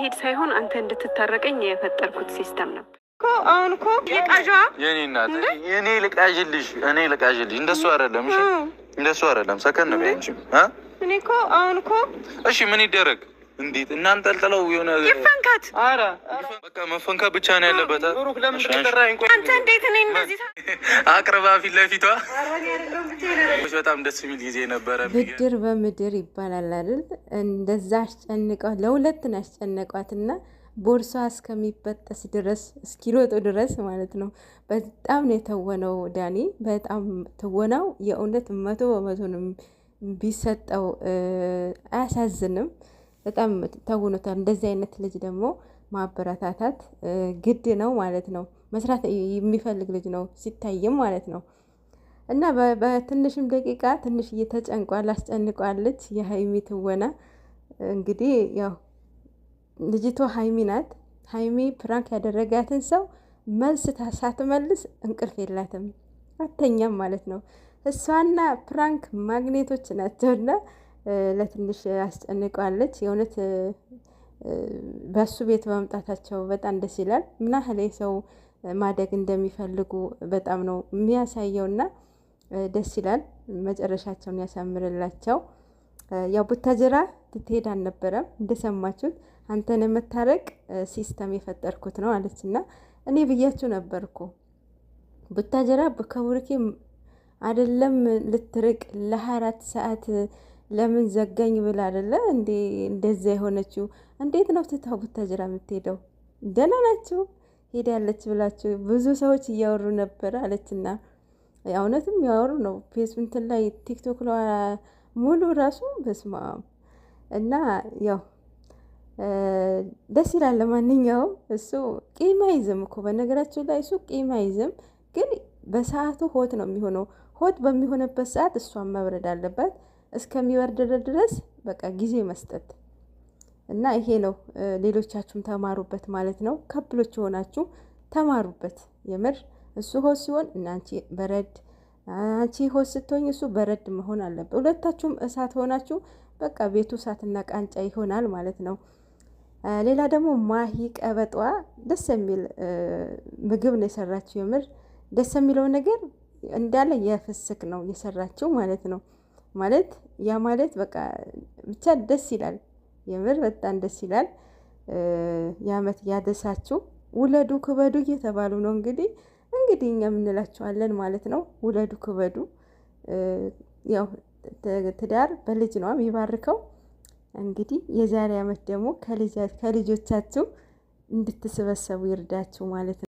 እንድንሄድ ሳይሆን አንተ እንድትታረቀኝ የፈጠርኩት ሲስተም ነው እኮ። አሁን እኮ ልቃዣ የኔ እናት እኔ ልቃዥልሽ እንደሱ አይደለም። እሺ እንደሱ አይደለም። ሰከን ነው እንጂ እኔ እኮ አሁን እኮ እሺ ምን ይደረግ? እንዴት እናንተ አልጠላው የሆነ ይፈንካት። አረ በቃ መፈንካ ብቻ ነው ያለበት። ብሩክ ለምን ተጠራኝ? ቆይ አንተ እንዴት ነኝ እንደዚህ አቅርባ ፊት ለፊቷ በጣም ደስ የሚል ጊዜ ነበረ። ብድር በምድር ይባላል አይደል? እንደዛ አስጨንቀው ለሁለት ነው ያስጨነቋትና ቦርሳ እስከሚበጠስ ድረስ እስኪሮጡ ድረስ ማለት ነው። በጣም ነው የተወነው ዳኒ። በጣም ትወናው የእውነት 100% ነው ቢሰጠው አያሳዝንም። በጣም ተውኖታል። እንደዚህ አይነት ልጅ ደግሞ ማበረታታት ግድ ነው ማለት ነው። መስራት የሚፈልግ ልጅ ነው ሲታይም ማለት ነው። እና በትንሽም ደቂቃ ትንሽ እየተጨንቋል አስጨንቋለች። የሀይሚ ትወና እንግዲህ ያው ልጅቷ ሀይሚ ናት። ሀይሚ ፕራንክ ያደረጋትን ሰው መልስ ሳትመልስ እንቅልፍ የላትም አተኛም ማለት ነው። እሷና ፕራንክ ማግኔቶች ናቸውና ለትንሽ አስጨንቀዋለች። የእውነት በሱ ቤት በመምጣታቸው በጣም ደስ ይላል። ምን ያህል ሰው ማደግ እንደሚፈልጉ በጣም ነው የሚያሳየውና ደስ ይላል። መጨረሻቸውን ያሳምርላቸው። ያው ቡታጅራ ትትሄድ አልነበረም እንደሰማችሁት። አንተን የምታረቅ ሲስተም የፈጠርኩት ነው አለችና እኔ ብያችሁ ነበርኩ ቡታጅራ ከቡርኬ አይደለም ልትርቅ ለ24 ሰዓት ለምን ዘጋኝ ብላ አይደለ እንዴ እንደዛ የሆነችው? እንዴት ነው ትታው ቡታጅራ የምትሄደው? ደህና ናችሁ ሄዳለች ብላችሁ ብዙ ሰዎች እያወሩ ነበር አለችና እውነትም ያወሩ ነው። ፌስቡክ ላይ ቲክቶክ ላይ ሙሉ ራሱ በስማ እና ያው ደስ ይላል። ለማንኛውም እሱ ቂም አይዝም እኮ በነገራችሁ ላይ እሱ ቂም አይዝም፣ ግን በሰዓቱ ሆት ነው የሚሆነው። ሆት በሚሆንበት ሰዓት እሷን መብረድ አለባት እስከሚወርድ ድረስ በቃ ጊዜ መስጠት እና ይሄ ነው። ሌሎቻችሁም ተማሩበት ማለት ነው። ከብሎች የሆናችሁ ተማሩበት። የምር እሱ ሆት ሲሆን እናንቺ በረድ፣ አንቺ ሆት ስትሆኝ እሱ በረድ መሆን አለበት። ሁለታችሁም እሳት ሆናችሁ በቃ ቤቱ እሳትና ቃንጫ ይሆናል ማለት ነው። ሌላ ደግሞ ማሂ ቀበጧ ደስ የሚል ምግብ ነው የሰራችው። የምር ደስ የሚለው ነገር እንዳለ የፍስክ ነው የሰራችው ማለት ነው። ማለት ያ ማለት በቃ ብቻ ደስ ይላል። የምር በጣም ደስ ይላል። የአመት ያደሳችሁ ውለዱ ክበዱ እየተባሉ ነው እንግዲህ እኛ የምንላቸዋለን ማለት ነው። ውለዱ ክበዱ። ያው ትዳር በልጅ ነው የሚባርከው። እንግዲህ የዛሬ አመት ደግሞ ከልጆቻችሁ እንድትሰበሰቡ ይርዳችሁ ማለት ነው።